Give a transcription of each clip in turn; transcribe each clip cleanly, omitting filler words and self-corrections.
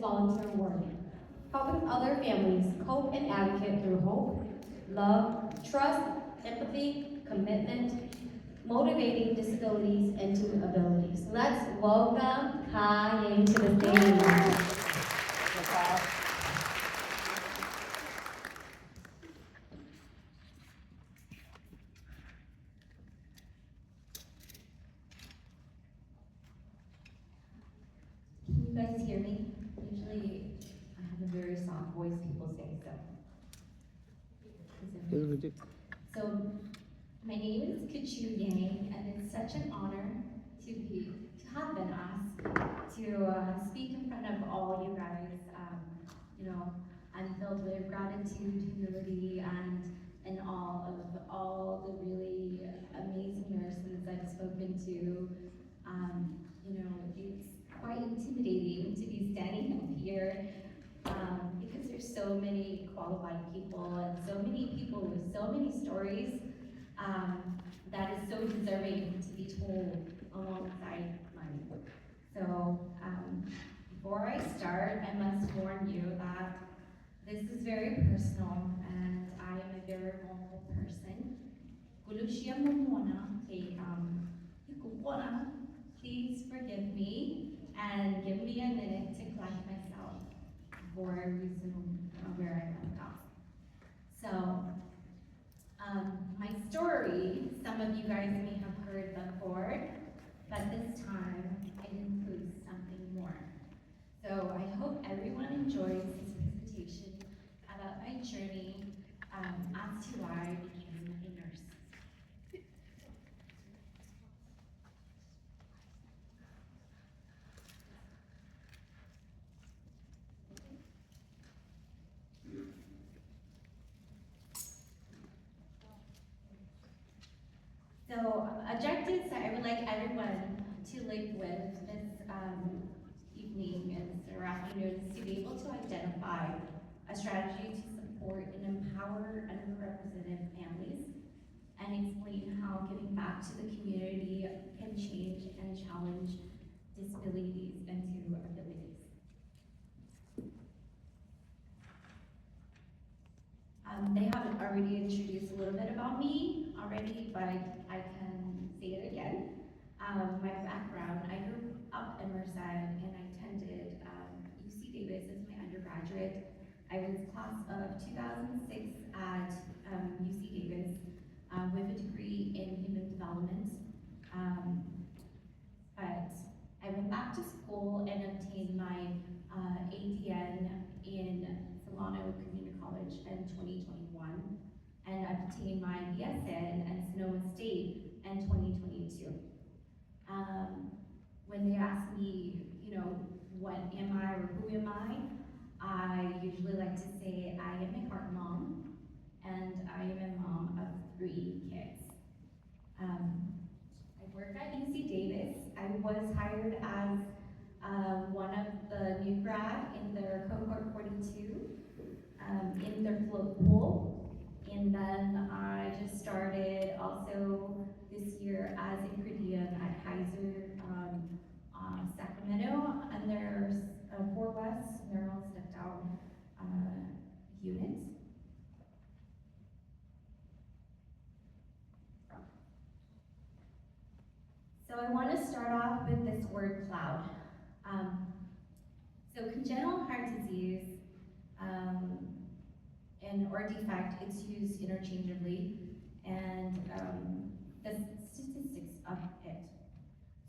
volunteer work, helping other families cope and advocate through hope, love, trust, empathy, commitment, motivating disabilities into abilities. Let's welcome Kanye to the stage. Can you guys hear me? Usually I have a very soft voice, people say so. So my name is Kachu Yang, and it's such an honor to have been asked to speak in front of all you guys. I'm filled with gratitude, humility, and all the really amazing nurses I've spoken to. It's quite intimidating to be standing up here because there's so many qualified people and so many people with so many stories that is so deserving to be told alongside mine. So before I start, I must warn you that this is very personal and I am a very vulnerable person. Kulushia Momona, Ikupona, please forgive me and give me a minute to collect myself before I resume where I left off. So, my story, some of you guys may have heard before, but this time it includes something more. So I hope everyone enjoys this presentation about my journey as to why I became a nurse. So objectives that I would like everyone to live with this evening or afternoon is to be able to identify a strategy to support and empower underrepresented families and explain how giving back to the community can change and challenge disabilities into abilities. They have already introduced a little bit about me already, but I can say it again. My background, I grew up in Merced and I attended UC Davis as my undergraduate. I was class of 2006 at UC Davis with a degree in human development. But I went back to school and obtained my ADN in Solano Community College in 2021 and obtained my BSN at Sonoma State in 2022. When they ask me, what am I or who am I usually like to say I am a heart mom and I am a mom of 3 kids. I work at UC Davis. I was hired as one of the new grad in their cohort 42 in their float pool. And then I just started also this year as a per diem at Kaiser Sacramento and their 4 West neural step down unit. So I want to start off with this word cloud. So congenital heart disease or defect, it's used interchangeably, and the statistics of it.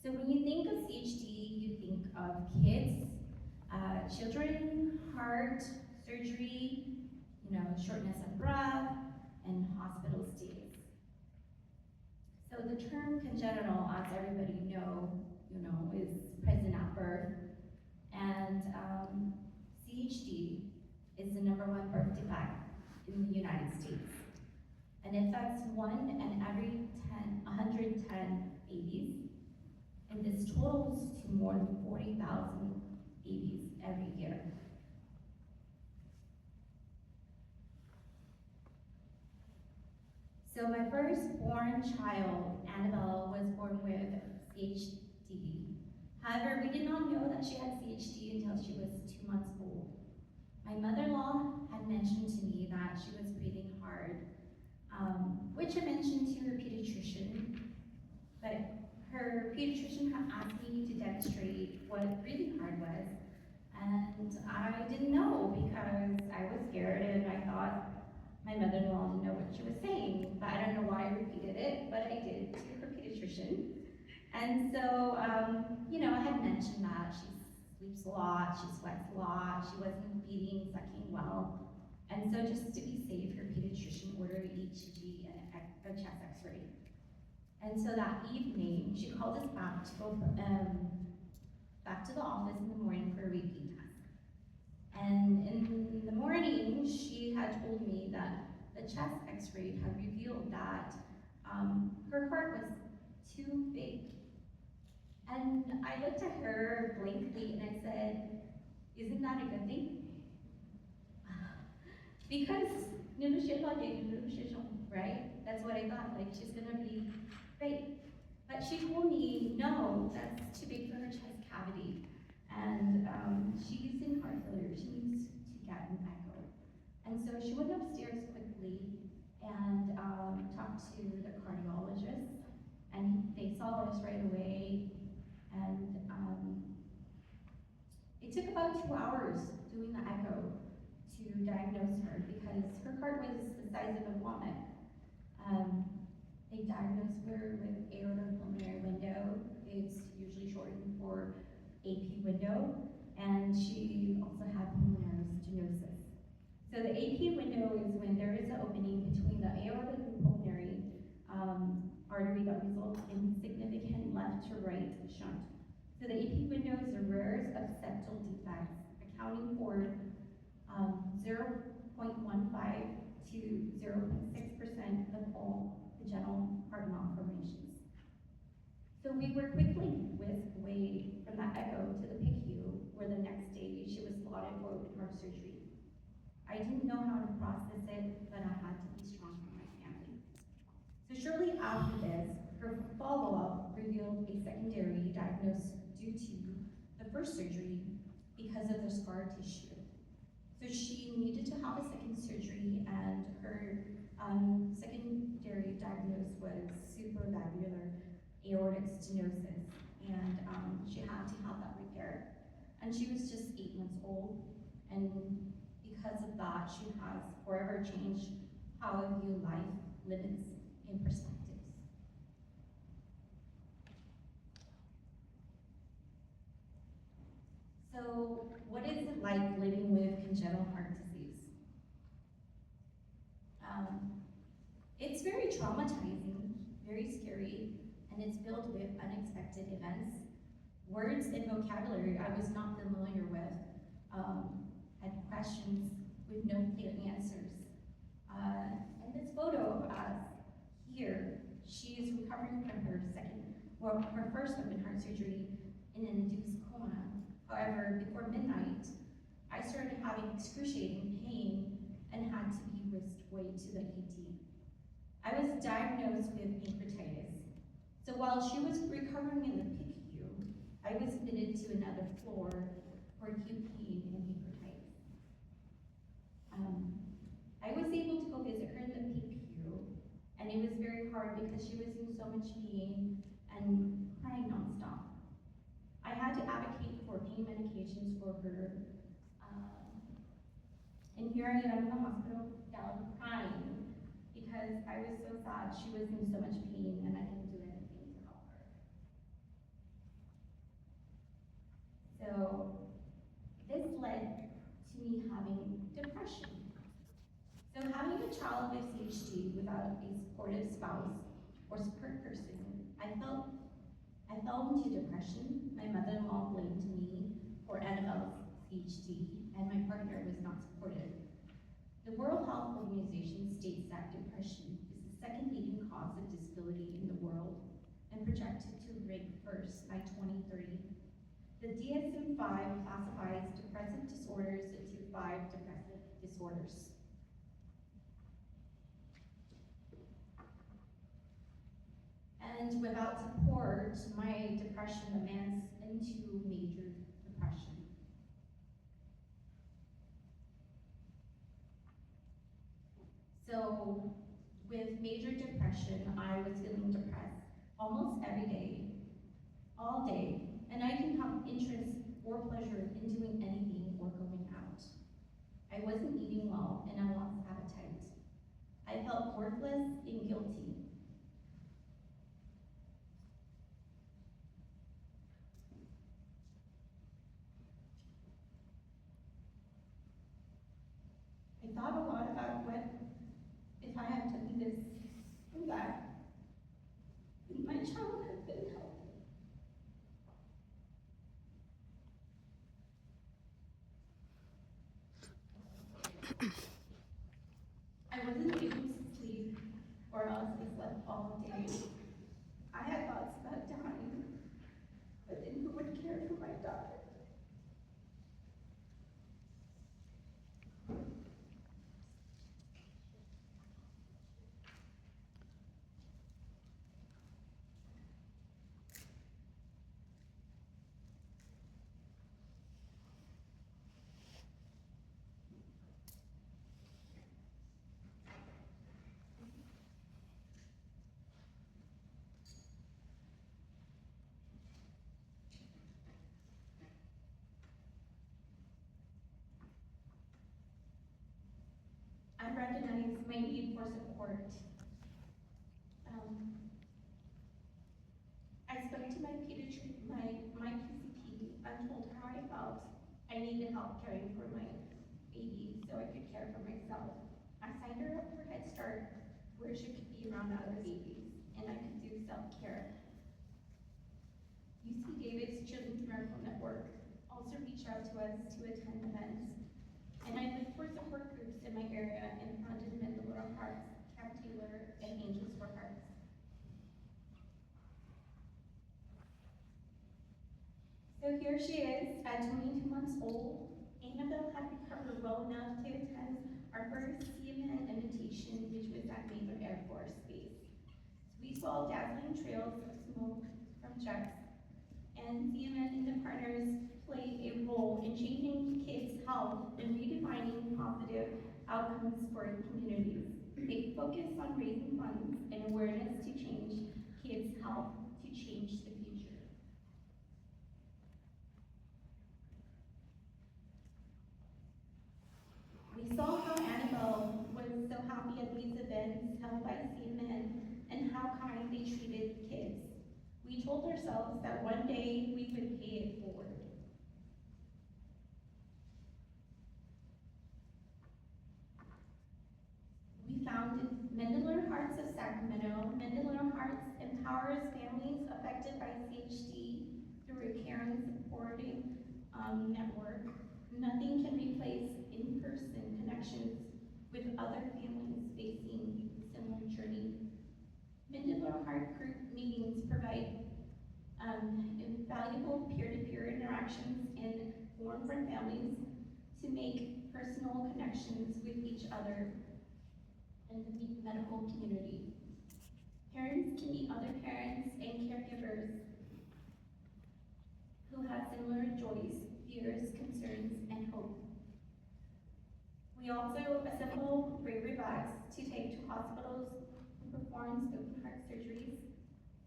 So when you think of CHD, you think of kids, children, heart, surgery, shortness of breath, and hospital stays. So the term congenital, as everybody is present at birth, and CHD is the #1 birth defect in the United States, and it affects 1 in every 110 babies, and this totals to more than 40,000 babies every year. So my firstborn child, Annabelle, was born with CHD. However, we did not know that she had CHD until she was 2 months to mention to her pediatrician, but her pediatrician had asked me to demonstrate what breathing hard was. And I didn't know because I was scared and I thought my mother-in-law didn't know what she was saying. But I don't know why I repeated it, but I did to her pediatrician. And so, I had mentioned that she sleeps a lot, she sweats a lot, she wasn't feeding, sucking well. And so just to be safe, her pediatrician ordered ECG and a chest x-ray. And so that evening, she called us back to go back to the office in the morning for a repeat test. And in the morning, she had told me that the chest x-ray had revealed that her heart was too big. And I looked at her blankly and I said, isn't that a good thing? Because, right? That's what I thought, like she's gonna be great. But she told me, no, that's too big for her chest cavity. And she's in heart failure, she needs to get an echo. And so she went upstairs quickly and talked to the cardiologist, and they saw us right away. And it took about 2 hours doing the echo to diagnose her because her heart was the size of a walnut. They diagnosed her with aortopulmonary window. It's usually shortened for AP window, and she also had pulmonary stenosis. So the AP window is when there is an opening between the aorta and pulmonary artery that results in significant left to right shunt. So the AP window is the rarest of septal defects, accounting for 0.15 to 0.6% of all congenital heart malformations. So we were quickly whisked away from that echo to the PICU, where the next day she was slotted for open heart surgery. I didn't know how to process it, but I had to be strong for my family. So shortly after this, her follow-up revealed a secondary diagnosis due to the first surgery because of the scar tissue. So she needed to have a second surgery, and her secondary diagnosis was supravalvular aortic stenosis, and she had to have that repaired. And she was just 8 months old, and because of that, she has forever changed how I view life, limits, and perspectives. So, what is it like living with congenital heart disease? It's very traumatizing, very scary, and it's filled with unexpected events. Words and vocabulary I was not familiar with, had questions with no clear answers. And this photo of us here, she is recovering from her first open heart surgery in an induced coma. However, before midnight, I started having excruciating pain and had to be whisked away to the ED. I was diagnosed with pancreatitis. So while she was recovering in the PICU, I was admitted to another floor for acute pain and pancreatitis. I was able to go visit her in the PICU, and it was very hard because she was in so much pain and crying nonstop. I had to advocate for pain medications for her. And here I am in the hospital down crying because I was so sad. She was in so much pain and I didn't do anything to help her. So this led to me having depression. So having a child with CHD without a supportive spouse or support person, I fell into depression. My mother-in-law blamed me for Annabelle's CHD, and my partner was not supportive. The World Health Organization states that depression is the second leading cause of disability in the world and projected to rank first by 2030. The DSM-5 classifies depressive disorders into 5 depressive disorders. And without support, my depression advanced into major depression. So with major depression. I was feeling depressed almost every day, all day, and I didn't have interest or pleasure in doing anything or going out. I wasn't eating well and I lost appetite. I felt worthless and guilty. I thought a lot about what if I had done this and that. And my child had been healthy. I wasn't able to sleep, or else I slept all day. I had thoughts about dying, but then who would care for my daughter? I recognize my need for support. I spoke to my PCP and told her how I felt. I needed help caring for my baby so I could care for myself. I signed her up for Head Start, where she could be around other babies, and I could do self-care. UC Davis Children's Miracle Network also reached out to us to attend events, and I looked for support groups in my area and found Mendel Hearts, Camp Taylor, and Angels for Hearts. So here she is, at 22 months old. Annabelle had recovered well enough to attend our first CMN invitation, which was at Naval Air Force Base. So we saw dazzling trails of smoke from jets, and CMN and the partners played a role in changing kids' health and redefining positive outcomes for communities. They focus on raising funds and awareness to change kids' health to change the future. We saw how Annabelle was so happy at these events held by CMN and how kind they treated kids. We told ourselves that one day we would pay it forward. We founded Mendel Hearts of Sacramento. Mendel Hearts empowers families affected by CHD through a caring, supporting network. Nothing can replace in-person connections with other families facing similar journey. Mendel Heart group meetings provide invaluable peer-to-peer interactions and forum for families to make personal connections with each other and the medical community. Parents can meet other parents and caregivers who have similar joys, fears, concerns, and hope. We also assemble bravery bags to take to hospitals who perform open heart surgeries.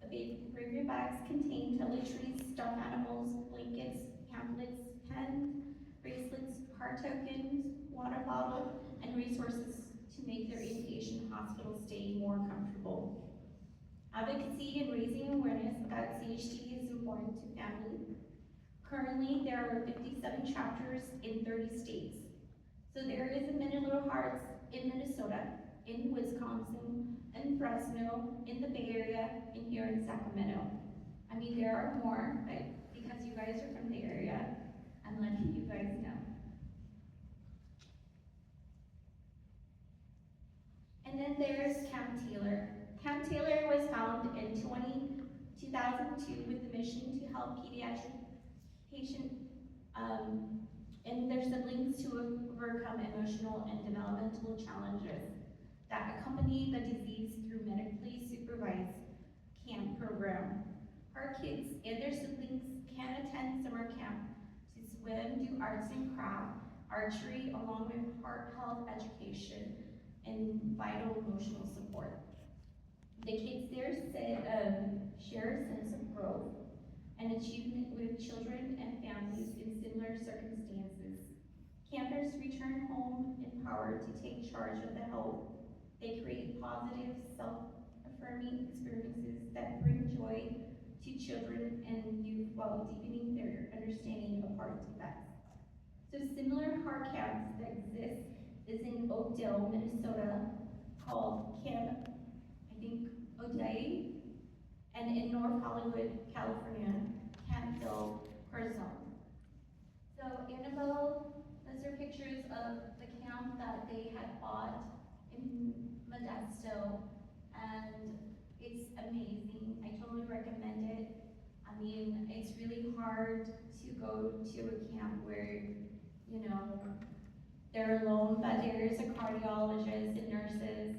The bravery bags contain toiletries, stuffed animals, blankets, pamphlets, pens, bracelets, heart tokens, water bottle, and resources to make their inpatient hospital stay more comfortable. Advocacy and raising awareness about CHD is important to families. Currently, there are 57 chapters in 30 states. So there is a Mendel Hearts in Minnesota, in Wisconsin, in Fresno, in the Bay Area, and here in Sacramento. I mean, there are more, but because you guys are from the area, I'm letting you guys know. And then there's Camp Taylor. Camp Taylor was founded in 2002 with the mission to help pediatric patients and their siblings to overcome emotional and developmental challenges that accompany the disease through medically supervised camp program. Our kids and their siblings can attend summer camp to swim, do arts and crafts, archery, along with heart health education, and vital emotional support. The kids there share a sense of growth and achievement with children and families in similar circumstances. Campers return home empowered to take charge of the health. They create positive, self-affirming experiences that bring joy to children and youth while deepening their understanding of heart defects. So similar heart camps that exist is in Oakdale, Minnesota, called Camp, I think, O'Day, and in North Hollywood, California, Campville, Curzon. So Annabelle, those are pictures of the camp that they had bought in Modesto, and it's amazing. I totally recommend it. I mean, it's really hard to go to a camp where, you know, they're alone, but there's a cardiologist and nurses,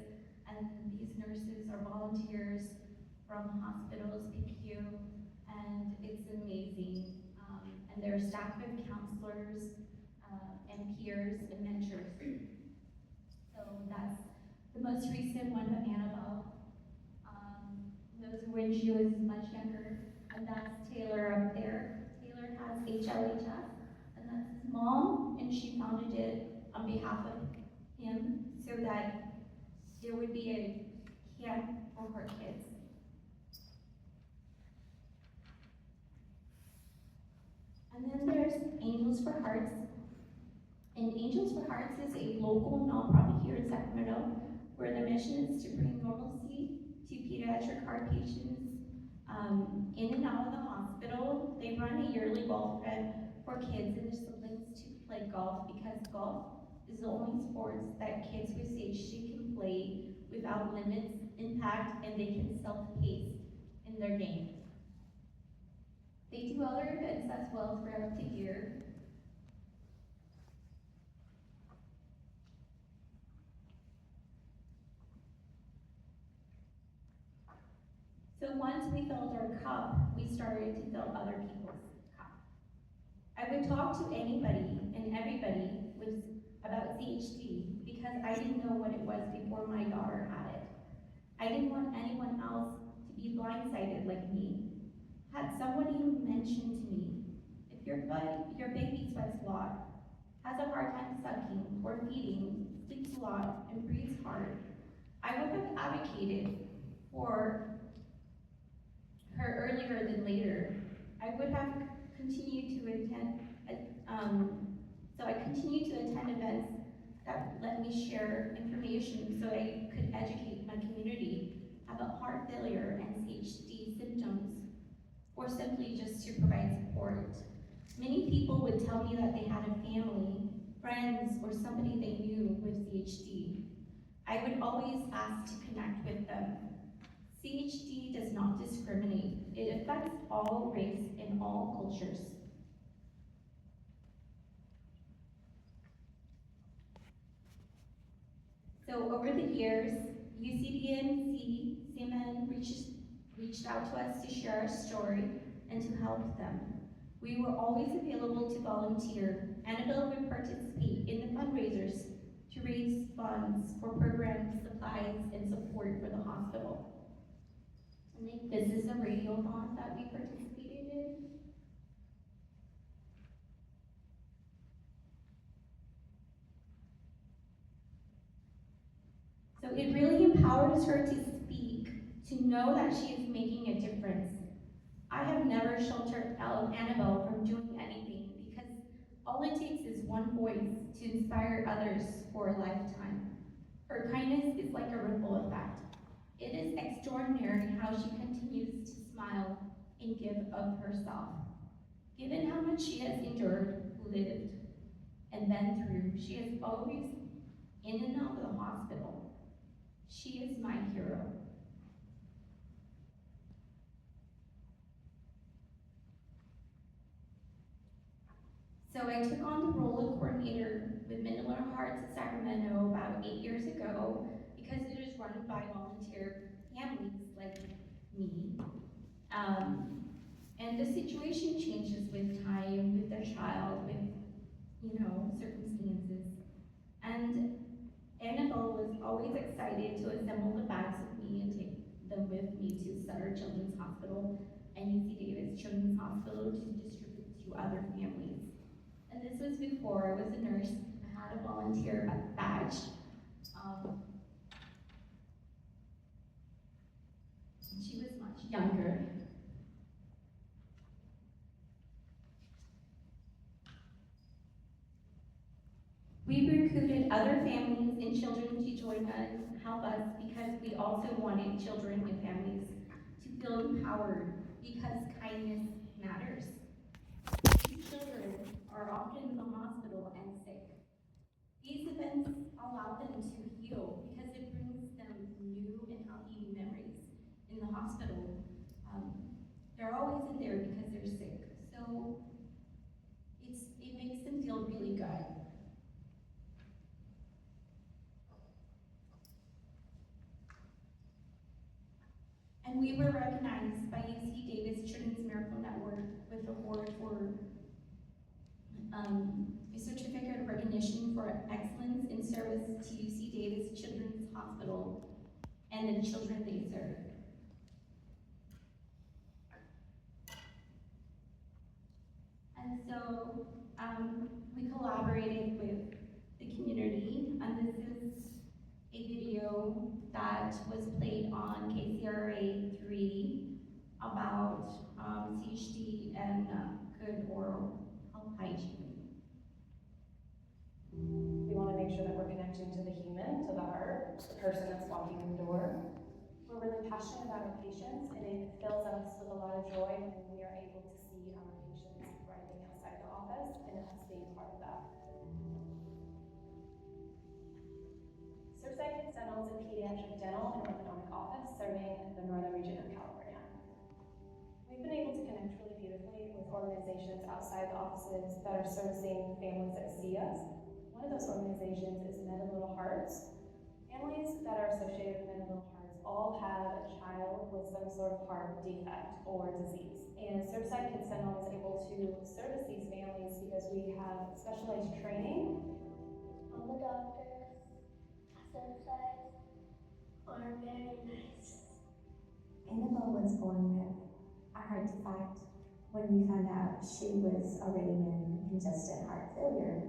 and these nurses are volunteers from hospitals, PPQ, and it's amazing. And they're staffed with counselors and peers and mentors. So that's the most recent one of Annabelle. Those are when she was much younger, and that's Taylor up there. Taylor has HLHS, and that's his mom, and she founded it on behalf of him so that there would be a camp for her kids. And then there's Angels for Hearts. And Angels for Hearts is a local nonprofit here in Sacramento where the mission is to bring normalcy to pediatric heart patients in and out of the hospital. They run a yearly golf event for kids and their siblings to play golf because golf is the only sports that kids with CHD can play without limits, impact, and they can self-pace in their game. They do other events as well throughout the year. So once we filled our cup, we started to fill other people's cup. I would talk to anybody and everybody about CHD because I didn't know what it was before my daughter had it. I didn't want anyone else to be blindsided like me. Had somebody mentioned to me, if your baby sweats a lot, has a hard time sucking or feeding, sleeps a lot, and breathes hard, I would have advocated for her earlier than later. I would have continued to attend, so I continued to attend events that let me share information so I could educate my community about heart failure and CHD symptoms, or simply just to provide support. Many people would tell me that they had a family, friends, or somebody they knew with CHD. I would always ask to connect with them. CHD does not discriminate. It affects all race and all cultures. So over the years, UCDMC, CMN reached out to us to share our story and to help them. We were always available to volunteer. Annabelle would participate in the fundraisers to raise funds for programs, supplies, and support for the hospital. I think this is a radiothon that we participated in. So it really empowers her to speak, to know that she is making a difference. I have never sheltered Annabelle from doing anything because all it takes is one voice to inspire others for a lifetime. Her kindness is like a ripple effect. It is extraordinary how she continues to smile and give of herself. Given how much she has endured, lived, and been through, she is always in and out of the hospital. She is my hero. So I took on the role of coordinator with Miller Hearts of Sacramento about 8 years ago because it is run by volunteer families like me. And the situation changes with time, with the child, with, circumstances. And Annabelle was always always excited to assemble the bags with me and take them with me to Sutter Children's Hospital and UC Davis Children's Hospital to distribute to other families. And this was before I was a nurse. I had a volunteer badge. She was much younger. We recruited other families and children to join us, help us, because we also wanted children and families to feel empowered, because kindness matters. These children are often in the hospital and sick. These events allow them to heal because it brings them new and healthy memories in the hospital. They're always in there because they're sick. So it makes them feel really good. And we were recognized by UC Davis Children's Miracle Network with an award for a certificate of recognition for excellence in service to UC Davis Children's Hospital and the children they serve. And so we collaborated with the community, and this is a video that was played on KCRA 3 about CHD and good oral health hygiene. We want to make sure that we're connecting to the human, to the heart, the person that's walking in the door. We're really passionate about our patients, and it fills us with a lot of joy when we are able to see our patients thriving outside the office and us being part of that. Surfside Kids Dental is a pediatric dental and orthodontic office serving the northern region of California. We've been able to connect really beautifully with organizations outside the offices that are servicing families that see us. One of those organizations is Men of Little Hearts. Families that are associated with Men of Little Hearts all have a child with some sort of heart defect or disease. And Surfside Kids Dental is able to service these families because we have specialized training. All the doctors at Surfside are very nice. Annabelle was born with a heart defect. When we found out, she was already in congestive heart failure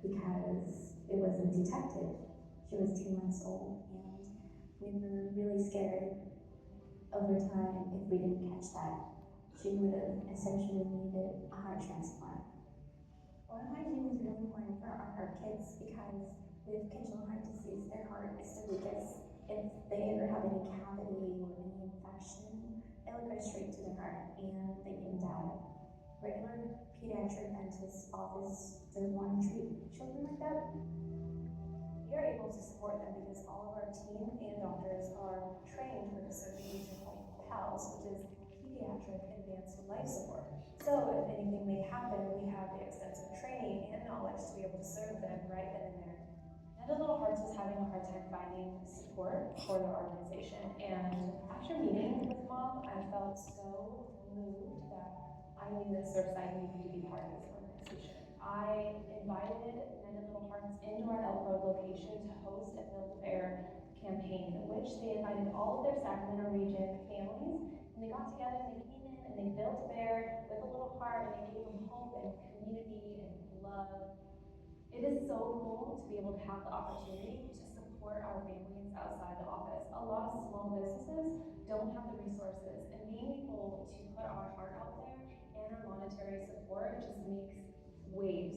because it wasn't detected. She was 2 months old, and we were really scared over time if we didn't catch that. She would have essentially needed a heart transplant. Oral hygiene is really important for our kids because with congenital heart disease, their heart is the weakest. If they ever have any cavity or any infection, it'll go straight to their heart and they can die. Regular pediatric dentist office doesn't want to treat children like that. We are able to support them because all of our team and doctors are trained with a certification called PALS, which is Pediatric Advanced Life Support. So if anything may happen, we have the extensive training and knowledge to be able to serve them right then and there. Men of Little Hearts was having a hard time finding support for their organization, and after meeting with Mom, I felt so moved that I knew that Surfside needed to be part of this organization. I invited Men of Little Hearts into our Elk Road location to host a Build a Bear campaign, in which they invited all of their Sacramento region families, and they got together and they came in and they built a bear with a little heart, and they gave them hope and community and love. It is so cool to be able to have the opportunity to support our families outside the office. A lot of small businesses don't have the resources, and being able to put our heart out there and our monetary support just makes waves